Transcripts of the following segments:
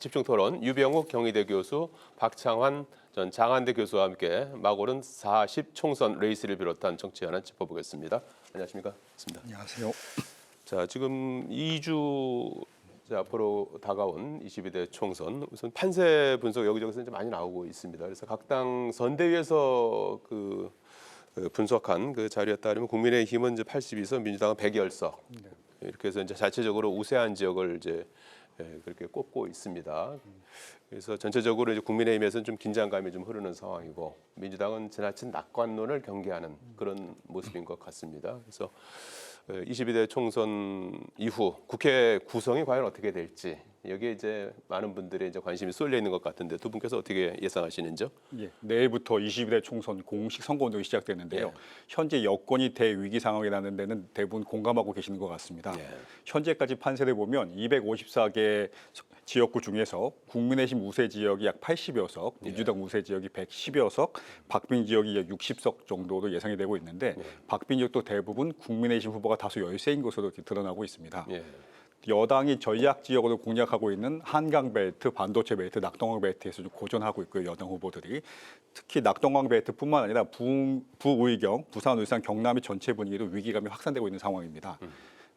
집중토론 유병욱 경희대 교수, 박창환 전 장한대 교수와 함께 막 오른 40 총선 레이스를 비롯한 정치 현안 짚어보겠습니다. 안녕하십니까? 반갑습니다. 안녕하세요. 자, 지금 2주 앞으로 다가온 22대 총선, 우선 판세 분석 여기저기서 이제 많이 나오고 있습니다. 그래서 각 당 선대위에서 분석한 그 자료에 따르면 국민의힘은 이제 82석, 민주당은 100여석 이렇게 해서 이제 자체적으로 우세한 지역을 이제 그렇게 꼽고 있습니다. 그래서 전체적으로 이제 국민의힘에서는 좀 긴장감이 좀 흐르는 상황이고 민주당은 지나친 낙관론을 경계하는 그런 모습인 것 같습니다. 그래서 22대 총선 이후 국회 구성이 과연 어떻게 될지 여기에 이제 많은 분들의 이제 관심이 쏠려 있는 것 같은데 두 분께서 어떻게 예상하시는지요? 예, 내일부터 22대 총선 공식 선거운동이 시작되는데요. 예. 현재 여권이 대위기 상황이라는 데는 대부분 공감하고 계시는 것 같습니다. 예. 현재까지 판세를 보면 254개 지역구 중에서 국민의힘 우세 지역이 약 80여 석, 민주당 우세 지역이 110여 석, 박빙 지역이 약 60석 정도로 예상이 되고 있는데 박빙 지역도 대부분 국민의힘 후보가 다수 열세인 것으로 이렇게 드러나고 있습니다. 예. 여당이 전략 지역으로 공략하고 있는 한강 벨트, 반도체 벨트, 낙동강 벨트에서 좀 고전하고 있고요. 여당 후보들이 특히 낙동강 벨트뿐만 아니라 부의경, 부산, 울산, 경남의 전체 분위기로 위기감이 확산되고 있는 상황입니다.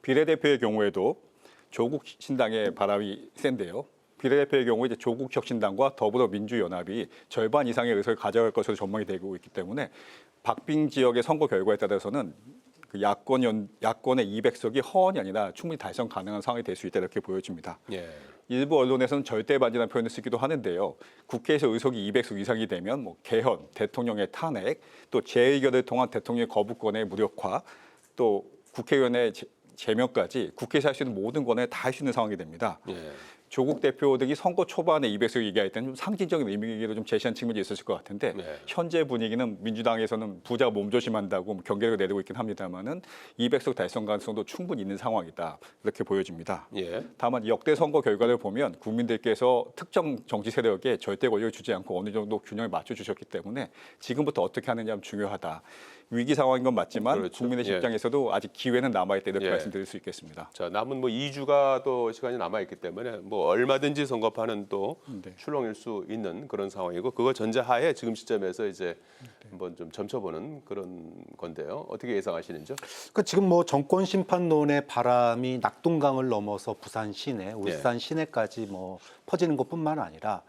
비례대표의 경우에도 조국 신당의 바람이 센데요. 비례대표의 경우 이제 조국 혁신당과 더불어민주연합이 절반 이상의 의석을 가져갈 것으로 전망이 되고 있기 때문에 박빙 지역의 선거 결과에 따라서는 야권의 200석이 허언이 아니라 충분히 달성 가능한 상황이 될 수 있다 이렇게 보여집니다. 예. 일부 언론에서는 절대 반지라는 표현을 쓰기도 하는데요. 국회에서 의석이 200석 이상이 되면 뭐 개헌, 대통령의 탄핵, 또 재의결을 통한 대통령의 거부권의 무력화, 또 국회의원의 제명까지 국회에서 할 수 있는 모든 권한을 다 할 수 있는 상황이 됩니다. 예. 조국 대표 등이 선거 초반에 200석 얘기할 때는 좀 상징적인 의미로 좀 제시한 측면이 있었을 것 같은데 현재 분위기는 민주당에서는 부자 몸조심한다고 경계를 내리고 있긴 합니다만은 200석 달성 가능성도 충분히 있는 상황이다 이렇게 보여집니다. 예. 다만 역대 선거 결과를 보면 국민들께서 특정 정치 세력에 절대 권력을 주지 않고 어느 정도 균형을 맞춰주셨기 때문에 지금부터 어떻게 하느냐 중요하다. 위기 상황인 건 맞지만 그렇죠. 국민의 입장에서도 아직 기회는 남아있다 이렇게 말씀드릴 수 있겠습니다. 자, 남은 뭐 2주가 또 시간이 남아있기 때문에 뭐 얼마든지 선거판은 또 출렁일 수 있는 그런 상황이고 그걸 전제하에 지금 시점에서 이제 한번 좀 점쳐보는 그런 건데요. 어떻게 예상하시는지요? 그 지금 뭐 정권 심판론의 바람이 낙동강을 넘어서 부산 시내, 울산 시내까지 뭐 퍼지는 것뿐만 아니라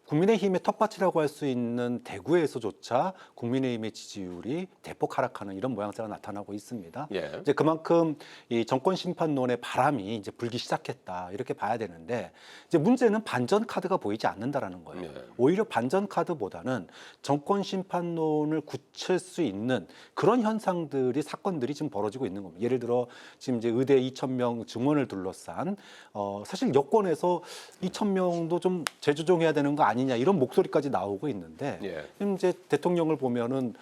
국민의힘의 텃밭이라고 할 수 있는 대구에서조차 국민의힘의 지지율이 대폭 하락하는 이런 모양새가 나타나고 있습니다. 예. 이제 그만큼 이 정권 심판론의 바람이 이제 불기 시작했다 이렇게 봐야 되는데 이제 문제는 반전 카드가 보이지 않는다라는 거예요. 예. 오히려 반전 카드보다는 정권 심판론을 굳힐 수 있는 그런 현상들이 사건들이 지금 벌어지고 있는 겁니다. 예를 들어 지금 이제 의대 2,000명 증원을 둘러싼 사실 여권에서 2,000명도 좀 재조정해야 되는 거 아니냐 이런 목소리까지 나오고 있는데 지금 이제 대통령을 보면은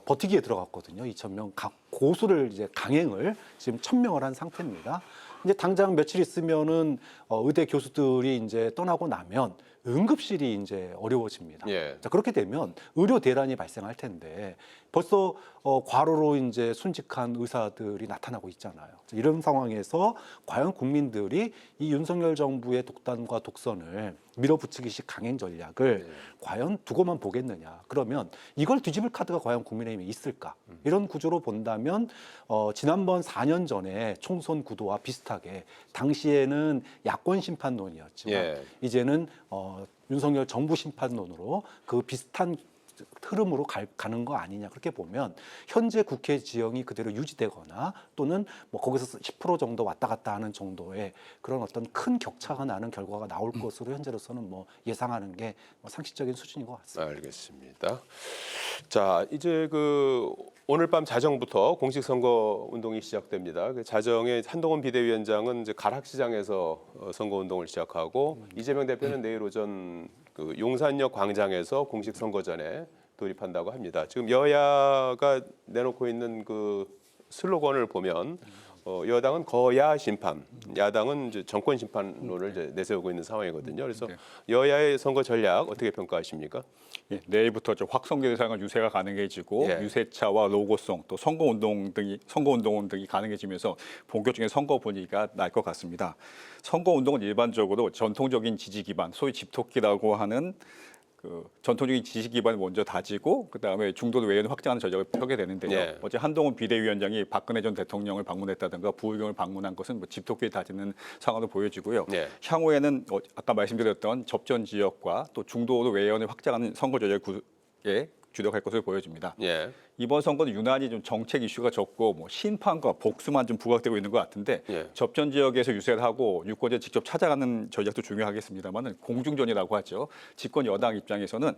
버티기에 들어갔거든요. 2,000명 고수를 이제 강행을 지금 1,000명을 한 상태입니다. 이제 당장 며칠 있으면은 의대 교수들이 이제 떠나고 나면 응급실이 이제 어려워집니다. 자, 그렇게 되면 의료 대란이 발생할 텐데 벌써 과로로 이제 순직한 의사들이 나타나고 있잖아요. 이런 상황에서 과연 국민들이 이 윤석열 정부의 독단과 독선을 밀어붙이기식 강행 전략을 과연 두고만 보겠느냐. 그러면 이걸 뒤집을 카드가 과연 국민의힘에 있을까? 이런 구조로 본다면 지난번 4년 전에 총선 구도와 비슷하게 당시에는 야권 심판론이었지만 이제는 윤석열 정부 심판론으로 그 비슷한 흐름으로 가는 거 아니냐 그렇게 보면 현재 국회 지형이 그대로 유지되거나 또는 뭐 거기서 10% 정도 왔다 갔다 하는 정도의 그런 어떤 큰 격차가 나는 결과가 나올 것으로 현재로서는 뭐 예상하는 게 상식적인 수준인 것 같습니다. 알겠습니다. 자, 이제 오늘 밤 자정부터 공식 선거 운동이 시작됩니다. 자정에 한동훈 비대위원장은 이제 가락시장에서 선거 운동을 시작하고 이재명 대표는 내일 오전 용산역 광장에서 공식 선거전에 돌입한다고 합니다. 지금 여야가 내놓고 있는 그 슬로건을 보면 여당은 거야 심판, 야당은 이제 정권 심판론을 이제 내세우고 있는 상황이거든요. 그래서 여야의 선거 전략 어떻게 평가하십니까? 예, 내일부터 확성기 대상은 유세가 가능해지고 예. 유세차와 로고송 또 선거운동 등이 가능해지면서 본격적인 선거 분위기가 날 것 같습니다. 선거운동은 일반적으로 전통적인 지지 기반, 소위 집토끼라고 하는 그 전통적인 지지 기반을 먼저 다지고 그다음에 중도도 외연을 확장하는 전략을 펴게 되는데요. 예. 어제 한동훈 비대위원장이 박근혜 전 대통령을 방문했다든가 부의경을 방문한 것은 뭐 집토끼를 다지는 상황으로 보여지고요. 예. 향후에는 아까 말씀드렸던 접전 지역과 또 중도도 외연을 확장하는 선거 전략에 주력할 것으로 보여집니다. 예. 이번 선거는 유난히 좀 정책 이슈가 적고 뭐 심판과 복수만 좀 부각되고 있는 것 같은데 예. 접전 지역에서 유세를 하고 유권자 직접 찾아가는 전략도 중요하겠습니다만은 공중전이라고 하죠. 집권 여당 입장에서는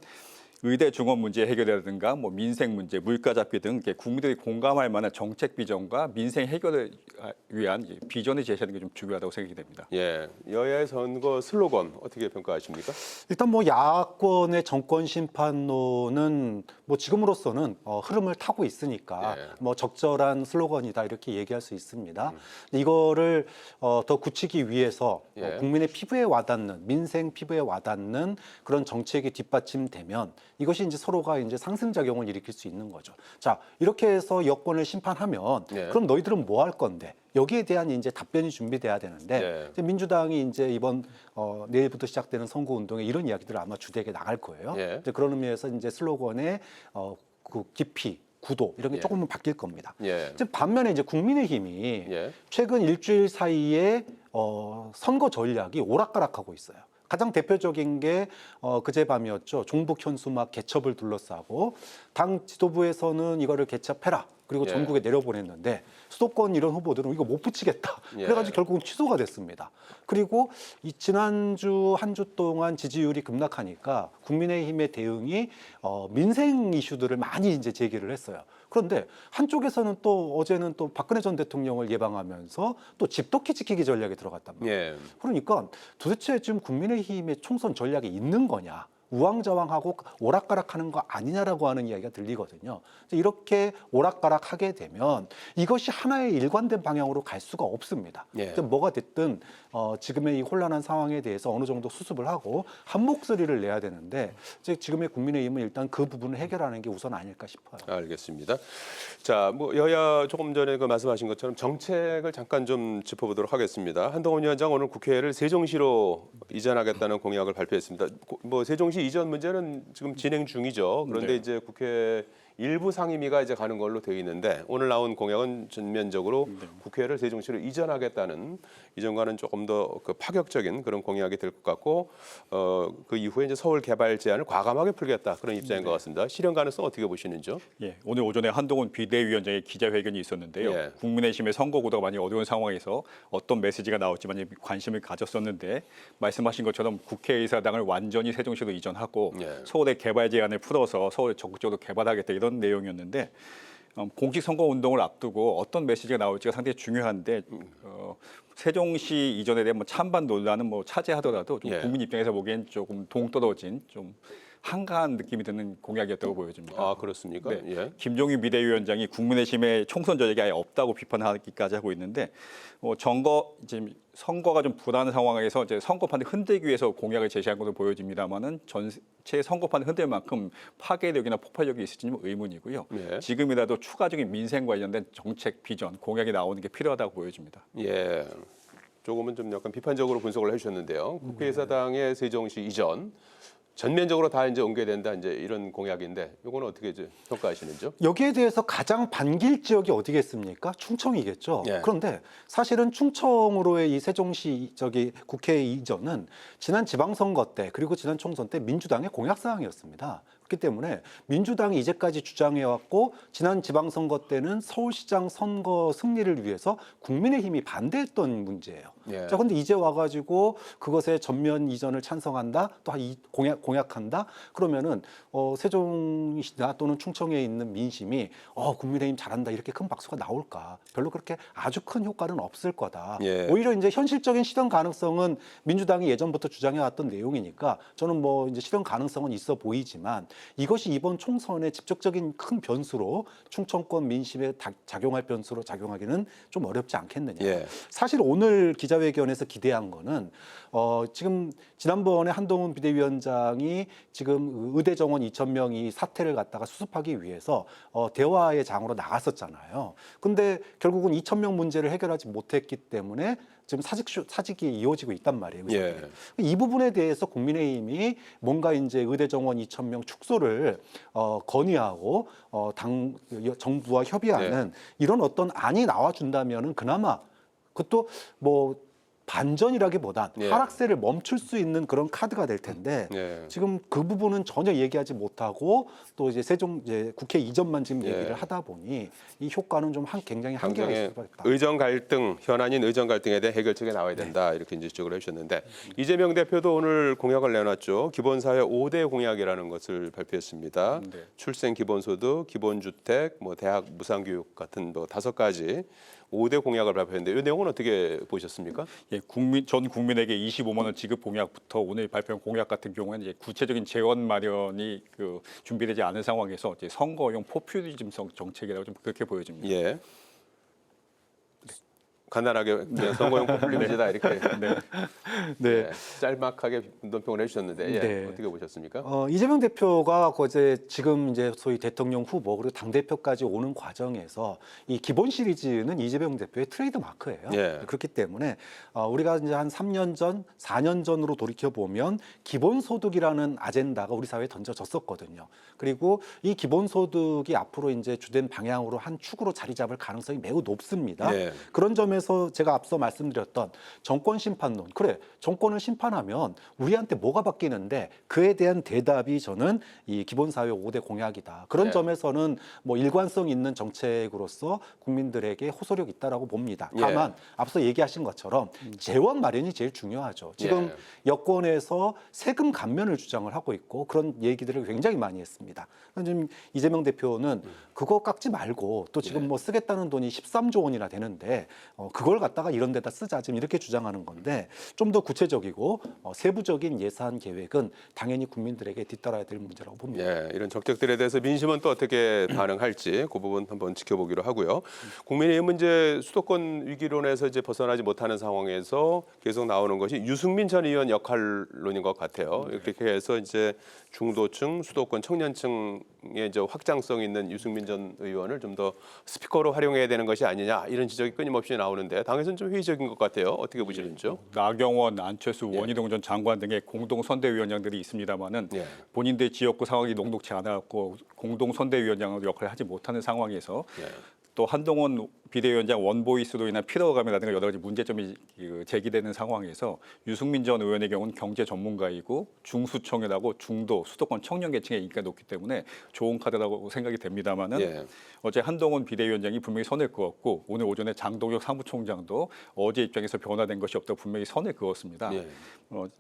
의대 중원 문제 해결이라든가 뭐 민생 문제, 물가 잡기 등 국민들이 공감할 만한 정책 비전과 민생 해결을 위한 비전을 제시하는 게 좀 중요하다고 생각이 됩니다. 예. 여야의 선거 슬로건 어떻게 평가하십니까? 일단 뭐 야권의 정권 심판론은 뭐 지금으로서는 흐름을 타고 있으니까 예. 뭐 적절한 슬로건이다 이렇게 얘기할 수 있습니다. 이거를 더 굳히기 위해서 예. 국민의 피부에 와닿는 민생 피부에 와닿는 그런 정책이 뒷받침되면 이것이 이제 서로가 이제 상승작용을 일으킬 수 있는 거죠. 자, 이렇게 해서 여권을 심판하면 예. 그럼 너희들은 뭐 할 건데? 여기에 대한 이제 답변이 준비돼야 되는데 예. 이제 민주당이 이제 이번 내일부터 시작되는 선거 운동에 이런 이야기들을 아마 주되게 나갈 거예요. 예. 이제 그런 의미에서 이제 슬로건의 그 깊이, 구도 이런 게 예. 조금은 바뀔 겁니다. 예. 이제 반면에 이제 국민의힘이 예. 최근 일주일 사이에 선거 전략이 오락가락하고 있어요. 가장 대표적인 게 그제밤이었죠. 종북 현수막 개첩을 둘러싸고 당 지도부에서는 이거를 개첩해라. 그리고 예. 전국에 내려보냈는데 수도권 이런 후보들은 이거 못 붙이겠다. 예. 그래가지고 결국은 취소가 됐습니다. 그리고 이 지난주 한 주 동안 지지율이 급락하니까 국민의힘의 대응이 민생 이슈들을 많이 이제 제기를 했어요. 그런데 한쪽에서는 또 어제는 또 박근혜 전 대통령을 예방하면서 또 집토끼 지키기 전략에 들어갔단 말이에요. 예. 그러니까 도대체 지금 국민의힘의 총선 전략이 있는 거냐? 우왕좌왕하고 오락가락하는 거 아니냐라고 하는 이야기가 들리거든요. 이렇게 오락가락하게 되면 이것이 하나의 일관된 방향으로 갈 수가 없습니다. 예. 뭐가 됐든 지금의 이 혼란한 상황에 대해서 어느 정도 수습을 하고 한 목소리를 내야 되는데 지금의 국민의힘은 일단 그 부분을 해결하는 게 우선 아닐까 싶어요. 알겠습니다. 자, 뭐 여야 조금 전에 그 말씀하신 것처럼 정책을 잠깐 좀 짚어보도록 하겠습니다. 한동훈 위원장 오늘 국회를 세종시로 이전하겠다는 공약을 발표했습니다. 뭐 세종시 이전 문제는 지금 진행 중이죠. 그런데 네. 이제 국회 일부 상임위가 이제 가는 걸로 되어 있는데 오늘 나온 공약은 전면적으로 국회를 세종시로 이전하겠다는 이전과는 조금 더 그 파격적인 그런 공약이 될 것 같고 그 이후에 이제 서울 개발 제안을 과감하게 풀겠다 그런 입장인 것 같습니다. 실현 가능성 어떻게 보시는지요? 예, 오늘 오전에 한동훈 비대위원장의 기자회견이 있었는데요. 예. 국민의힘의 선거 구도가 많이 어려운 상황에서 어떤 메시지가 나올지 많이 관심을 가졌었는데 말씀하신 것처럼 국회의사당을 완전히 세종시로 이전하고 예. 서울의 개발 제안을 풀어서 서울을 적극적으로 개발하겠다 이런 내용이었는데 공식 선거 운동을 앞두고 어떤 메시지가 나올지가 상당히 중요한데 세종시 이전에 대한 뭐 찬반 논란은 뭐 차지하더라도 좀 예. 국민 입장에서 보기엔 조금 동떨어진 좀 한가한 느낌이 드는 공약이었다고 보여집니다. 아 그렇습니까? 네. 예. 김종인 비대위원장이 국민의힘의 총선 전략이 아예 없다고 비판하기까지 하고 있는데 지금 선거가 좀 불안한 상황에서 이제 선거판을 흔들기 위해서 공약을 제시한 것으로 보여집니다만은 전체 선거판을 흔들 만큼 파괴력이나 폭발력이 있을지는 의문이고요. 예. 지금이라도 추가적인 민생 관련된 정책 비전 공약이 나오는 게 필요하다고 보여집니다. 예. 조금은 좀 약간 비판적으로 분석을 해주셨는데요. 국회의사당의 세종시 이전 전면적으로 다 이제 옮겨야 된다 이제 이런 공약인데 이거는 어떻게 이제 평가하시는지요? 여기에 대해서 가장 반길 지역이 어디겠습니까? 충청이겠죠. 예. 그런데 사실은 충청으로의 이 세종시 국회 이전은 지난 지방선거 때 그리고 지난 총선 때 민주당의 공약 사항이었습니다. 그렇기 때문에 민주당이 이제까지 주장해왔고 지난 지방선거 때는 서울시장 선거 승리를 위해서 국민의힘이 반대했던 문제예요. 예. 자, 근데 이제 와가지고 그것에 전면 이전을 찬성한다. 또 이 공약한다. 그러면은 세종시나 또는 충청에 있는 민심이 국민의힘 잘한다 이렇게 큰 박수가 나올까? 별로 그렇게 아주 큰 효과는 없을 거다. 예. 오히려 이제 현실적인 실현 가능성은 민주당이 예전부터 주장해왔던 내용이니까 저는 뭐 이제 실현 가능성은 있어 보이지만 이것이 이번 총선의 직접적인 큰 변수로 충청권 민심에 작용할 변수로 작용하기는 좀 어렵지 않겠느냐. 예. 사실 오늘 기자회견에서 기대한 거는 지금 지난번에 한동훈 비대위원장이 지금 의대 정원 2,000명이 사태를 갖다가 수습하기 위해서 대화의 장으로 나갔었잖아요. 근데 결국은 2,000명 문제를 해결하지 못했기 때문에 지금 사직이 이어지고 있단 말이에요. 예. 이 부분에 대해서 국민의힘이 뭔가 이제 의대 정원 2,000명 축소를 건의하고 정부와 협의하는 이런 어떤 안이 나와준다면은 그나마 그것도 뭐 반전이라기보단 예. 하락세를 멈출 수 있는 그런 카드가 될 텐데 예. 지금 그 부분은 전혀 얘기하지 못하고 또 이제 국회 이전만 지금 예. 얘기를 하다 보니 이 효과는 좀 굉장히 한계가 있을 것 같다. 의정 갈등, 현안인 의정 갈등에 대해 해결책이 나와야 된다. 이렇게 이제 지적을 해주셨는데 이재명 대표도 오늘 공약을 내놨죠. 기본사회 5대 공약이라는 것을 발표했습니다. 네. 출생 기본소득, 기본주택, 뭐 대학 무상교육 같은 뭐 5가지 5대 공약을 발표했는데 이 내용은 어떻게 보셨습니까? 예, 전 국민에게 25만 원 지급 공약부터 오늘 발표한 공약 같은 경우에는 이제 구체적인 재원 마련이 준비되지 않은 상황에서 이제 선거용 포퓰리즘성 정책이라고 좀 그렇게 보여집니다. 예. 간단하게 선거용 포퓰리즘이다 이렇게 네. 짤막하게 논평을 해주셨는데 예. 네. 어떻게 보셨습니까? 이재명 대표가 지금 이제 소위 대통령 후보 그리고 당 대표까지 오는 과정에서 이 기본 시리즈는 이재명 대표의 트레이드 마크예요. 예. 그렇기 때문에 우리가 이제 한 3년 전, 4년 전으로 돌이켜 보면 기본소득이라는 아젠다가 우리 사회에 던져졌었거든요. 그리고 이 기본소득이 앞으로 이제 주된 방향으로 한 축으로 자리 잡을 가능성이 매우 높습니다. 예. 그런 점에서 제가 앞서 말씀드렸던 정권 심판론, 그래 정권을 심판하면 우리한테 뭐가 바뀌는데 그에 대한 대답이 저는 이 기본사회 5대 공약이다. 그런 네. 점에서는 뭐 일관성 있는 정책으로서 국민들에게 호소력 있다라고 봅니다. 예. 다만 앞서 얘기하신 것처럼 재원 마련이 제일 중요하죠. 지금 여권에서 세금 감면을 주장을 하고 있고 그런 얘기들을 굉장히 많이 했습니다. 지금 이재명 대표는 그거 깎지 말고 또 지금 뭐 쓰겠다는 돈이 13조 원이나 되는데 그걸 갖다가 이런 데다 쓰자 지금 이렇게 주장하는 건데 좀 더 구체적이고 세부적인 예산 계획은 당연히 국민들에게 뒤따라야 될 문제라고 봅니다. 예, 이런 적적들에 대해서 민심은 또 어떻게 반응할지 그 부분 한번 지켜보기로 하고요. 국민의힘은 이제 수도권 위기론에서 이제 벗어나지 못하는 상황에서 계속 나오는 것이 유승민 전 의원 역할론인 것 같아요. 이렇게 해서 이제 중도층, 수도권 청년층의 이제 확장성 있는 유승민 전 의원을 좀 더 스피커로 활용해야 되는 것이 아니냐 이런 지적이 끊임없이 나오는데 당에서는 좀 회의적인 것 같아요. 어떻게 보시는지요? 나경원, 안철수, 원희동 전 장관 등의 공동 선대위원장들이 있습니다만은 예. 본인들 지역구 상황이 녹록치 않았고 공동 선대위원장 역할을 하지 못하는 상황에서 예. 또 한동훈 비대위원장 원보이스로 인한 피로감이라든가 여러 가지 문제점이 제기되는 상황에서 유승민 전 의원의 경우는 경제 전문가이고 중수청이라고 중도 수도권 청년 계층의 인기가 높기 때문에 좋은 카드라고 생각이 됩니다만은 예. 어제 한동훈 비대위원장이 분명히 선을 그었고 오늘 오전에 장동혁 사무총장도 어제 입장에서 변화된 것이 없다고 분명히 선을 그었습니다. 예.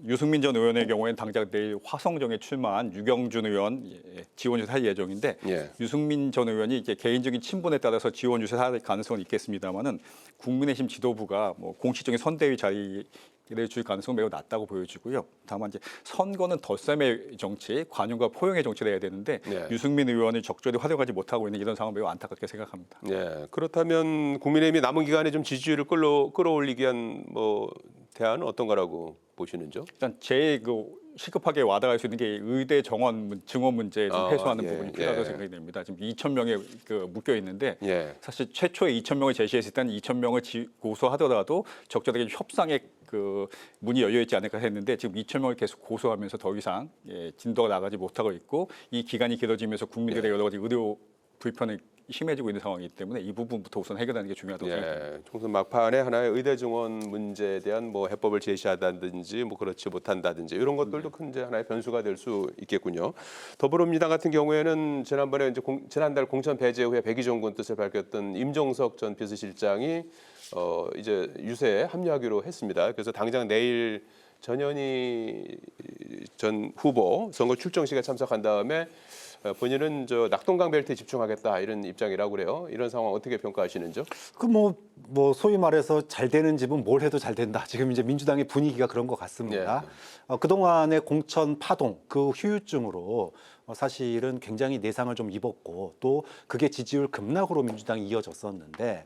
유승민 전 의원의 경우에는 당장 내일 화성정에 출마한 유경준 의원 지원 유세할 예정인데 예. 유승민 전 의원이 이제 개인적인 친분에 따라서 지원 유세할 가능성은 있겠습니다만은 국민의힘 지도부가 뭐 공식적인 선대위 자리를 줄 가능성은 매우 낮다고 보여지고요. 다만 이제 선거는 덧셈의 정치, 관용과 포용의 정치를 해야 되는데 네. 유승민 의원을 적절히 활용하지 못하고 있는 이런 상황 매우 안타깝게 생각합니다. 예. 그렇다면 국민의힘이 남은 기간에 좀 지지율을 끌어올리기 위한 뭐 대안은 어떤 거라고 보시는지요? 일단 제일 시급하게 와닿을 수 있는 게 의대 정원 증원 문제 좀 해소하는 예, 부분이 필요하다고 예. 생각이 됩니다. 지금 2,000명이 묶여 있는데 예. 사실 최초에 2,000명을 제시했을 때는 2,000명을 고소하더라도 적절하게 협상의 문이 열려 있지 않을까 했는데 지금 2,000명을 계속 고소하면서 더 이상 진도가 나가지 못하고 있고 이 기간이 길어지면서 국민들의 여러 가지 의료 불편이 심해지고 있는 상황이기 때문에 이 부분부터 우선 해결하는 게 중요하다고 생각합니다. 예, 총선 막판에 하나의 의대 증원 문제에 대한 뭐 해법을 제시하다든지 뭐 그렇지 못한다든지 이런 것들도 큰 이제 하나의 변수가 될 수 있겠군요. 더불어민주당 같은 경우에는 지난번에 이제 지난달 공천 배제 후에 백의종군 뜻을 밝혔던 임종석 전 비서실장이 이제 유세에 합류하기로 했습니다. 그래서 당장 내일 전현희 전 후보 선거 출정식에 참석한 다음에 본인은 저 낙동강 벨트에 집중하겠다 이런 입장이라고 그래요. 이런 상황 어떻게 평가하시는지요? 그 뭐 소위 말해서 잘 되는 집은 뭘 해도 잘 된다. 지금 이제 민주당의 분위기가 그런 것 같습니다. 그동안의 공천 파동 그 후유증으로 사실은 굉장히 내상을 좀 입었고 또 그게 지지율 급락으로 민주당이 이어졌었는데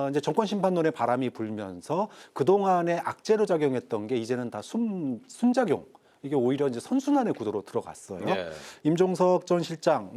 이제 정권 심판론의 바람이 불면서 그동안의 악재로 작용했던 게 이제는 다 순작용 이게 오히려 이제 선순환의 구도로 들어갔어요. 예. 임종석 전 실장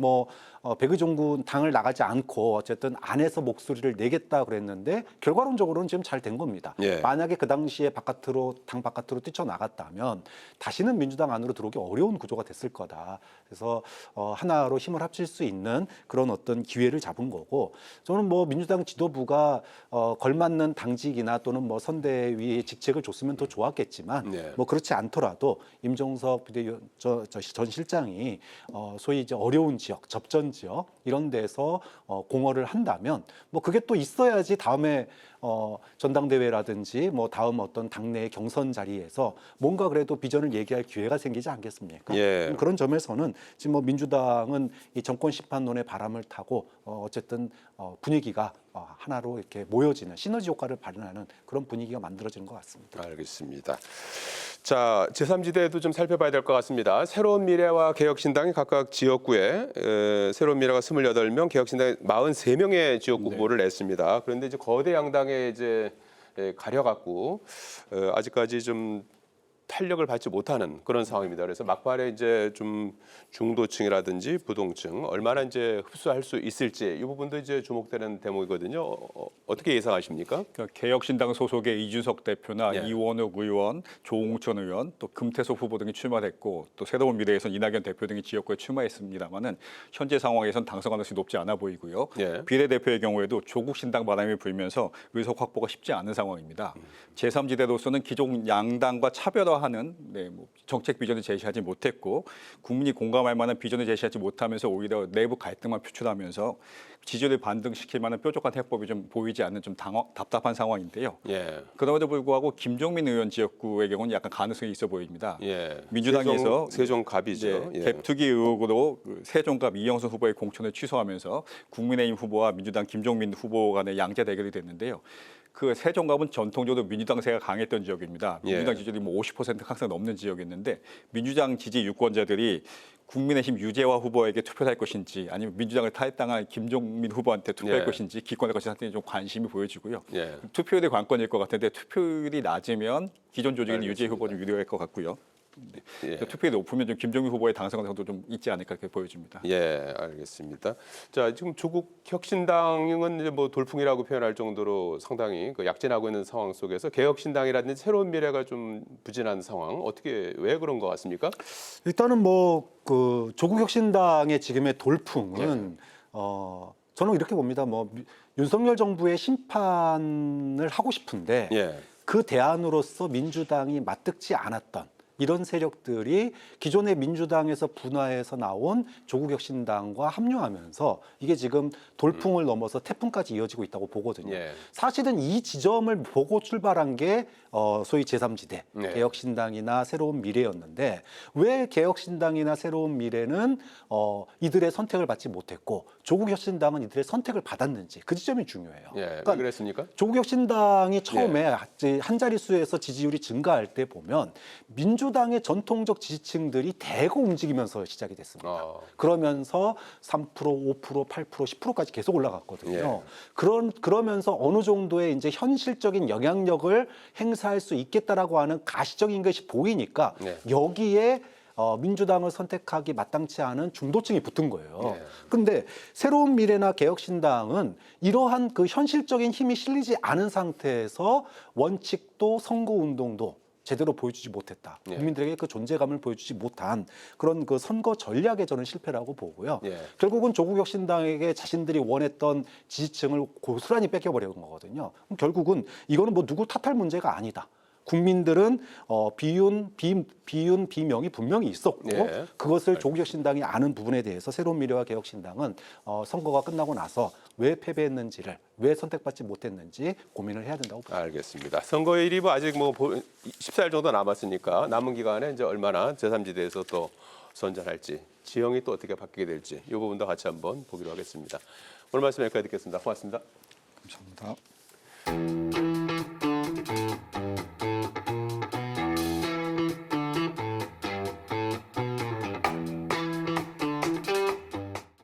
백의종군 당을 나가지 않고 어쨌든 안에서 목소리를 내겠다 그랬는데 결과론적으로는 지금 잘 된 겁니다. 예. 만약에 그 당시에 당 바깥으로 뛰쳐나갔다면 다시는 민주당 안으로 들어오기 어려운 구조가 됐을 거다. 그래서 하나로 힘을 합칠 수 있는 그런 어떤 기회를 잡은 거고 저는 뭐 민주당 지도부가 걸맞는 당직이나 또는 뭐 선대위의 직책을 줬으면 더 좋았겠지만 네. 뭐 그렇지 않더라도 임종석 전 실장이 소위 이제 어려운 지역, 접전 지역 이런 데서 공헌을 한다면 뭐 그게 또 있어야지 다음에 전당대회라든지 뭐 다음 어떤 당내의 경선 자리에서 뭔가 그래도 비전을 얘기할 기회가 생기지 않겠습니까? 예. 그런 점에서는 지금 뭐 민주당은 이 정권 심판론의 바람을 타고 어쨌든 분위기가 하나로 이렇게 모여지는 시너지 효과를 발휘하는 그런 분위기가 만들어지는 것 같습니다. 알겠습니다. 자, 제3지대도 좀 살펴봐야 될 것 같습니다. 새로운 미래와 개혁신당이 각각 지역구에 새로운 미래가 28명, 개혁신당이 43명의 지역구 후보를 냈습니다. 그런데 이제 거대 양당에 이제 가려갖고 아직까지 좀 탄력을 받지 못하는 그런 상황입니다. 그래서 막판에 이제 좀 중도층이라든지 부동층 얼마나 이제 흡수할 수 있을지 이 부분도 이제 주목되는 대목이거든요. 어떻게 예상하십니까? 그러니까 개혁신당 소속의 이준석 대표나 예. 이원욱 의원, 조홍천 의원, 또 금태섭 후보 등이 출마했고 또 새로운 미래에선 이낙연 대표 등이 지역구에 출마했습니다만은 현재 상황에선 당선 가능성이 높지 않아 보이고요. 예. 비례대표의 경우에도 조국 신당 바람이 불면서 의석 확보가 쉽지 않은 상황입니다. 제3지대로서는 기존 양당과 차별화하는 뭐 정책 비전을 제시하지 못했고 국민이 공감할 만한 비전을 제시하지 못하면서 오히려 내부 갈등만 표출하면서 지지율을 반등시킬 만한 뾰족한 해법이 좀 보이지 않는 좀 답답한 상황인데요. 예. 그럼에도 불구하고 김종민 의원 지역구의 경우는 약간 가능성이 있어 보입니다. 예. 민주당에서 세종갑이죠. 네, 예. 갭투기 의혹으로 세종갑 이영선 후보의 공천을 취소하면서 국민의힘 후보와 민주당 김종민 후보 간의 양자 대결이 됐는데요. 그 세종갑은 전통적으로 민주당세가 강했던 지역입니다. 예. 민주당 지지율이 뭐 50% 항상 넘는 지역이었는데 민주당 지지 유권자들이 국민의힘 유재화 후보에게 투표할 것인지 아니면 민주당을 탈당한 김종민 후보한테 투표할 예. 것인지 기권할 것인지 좀 관심이 보여지고요. 예. 투표율이 관건일 것 같은데 투표율이 낮으면 기존 조직인 알겠습니다. 유재희 후보 좀 유리할 것 같고요. 예. 투표율이 높으면 좀 김종민 후보의 당선 가능성도 좀 있지 않을까 이렇게 보여집니다. 예, 알겠습니다. 자, 지금 조국 혁신당은 이제 뭐 돌풍이라고 표현할 정도로 상당히 그 약진하고 있는 상황 속에서 개혁신당이라든지 새로운 미래가 좀 부진한 상황 어떻게 왜 그런 것 같습니까? 일단은 그 조국 혁신당의 지금의 돌풍은 저는 이렇게 봅니다. 윤석열 정부의 심판을 하고 싶은데 예. 그 대안으로서 민주당이 맞듣지 않았던 이런 세력들이 기존의 민주당에서 분화해서 나온 조국혁신당과 합류하면서 이게 지금 돌풍을 넘어서 태풍까지 이어지고 있다고 보거든요. 예. 사실은 이 지점을 보고 출발한 게 소위 제3지대, 네. 개혁신당이나 새로운 미래였는데 왜 개혁신당이나 새로운 미래는 이들의 선택을 받지 못했고 조국혁신당은 이들의 선택을 받았는지 그 지점이 중요해요. 예. 그러니까 왜 그랬습니까? 조국혁신당이 처음에 한 자릿수에서 지지율이 증가할 때 보면 민주당의 전통적 지지층들이 대거 움직이면서 시작이 됐습니다. 그러면서 3%, 5%, 8%, 10%까지 계속 올라갔거든요. 그러면서 어느 정도의 이제 현실적인 영향력을 행사할 수 있겠다라고 하는 가시적인 것이 보이니까 여기에 민주당을 선택하기 마땅치 않은 중도층이 붙은 거예요. 그런데 새로운 미래나 개혁신당은 이러한 그 현실적인 힘이 실리지 않은 상태에서 원칙도 선거운동도 제대로 보여주지 못했다. 국민들에게 그 존재감을 보여주지 못한 그런 그 선거 전략의 저는 실패라고 보고요. 결국은 조국혁신당에게 자신들이 원했던 지지층을 고스란히 뺏겨버린 거거든요. 그럼 결국은 이거는 뭐 누구 탓할 문제가 아니다. 국민들은 비명이 분명히 있었고 예. 그것을 조국혁신당이 아는 부분에 대해서 새로운 미래와 개혁신당은 선거가 끝나고 나서 왜 패배했는지를 왜 선택받지 못했는지 고민을 해야 된다고 봅니다. 알겠습니다. 선거일이 뭐 아직 뭐 14일 정도 남았으니까 남은 기간에 이제 얼마나 제3지대에서 또 선전할지 지형이 또 어떻게 바뀌게 될지 이 부분도 같이 한번 보기로 하겠습니다. 오늘 말씀 여기까지 듣겠습니다. 고맙습니다. 감사합니다.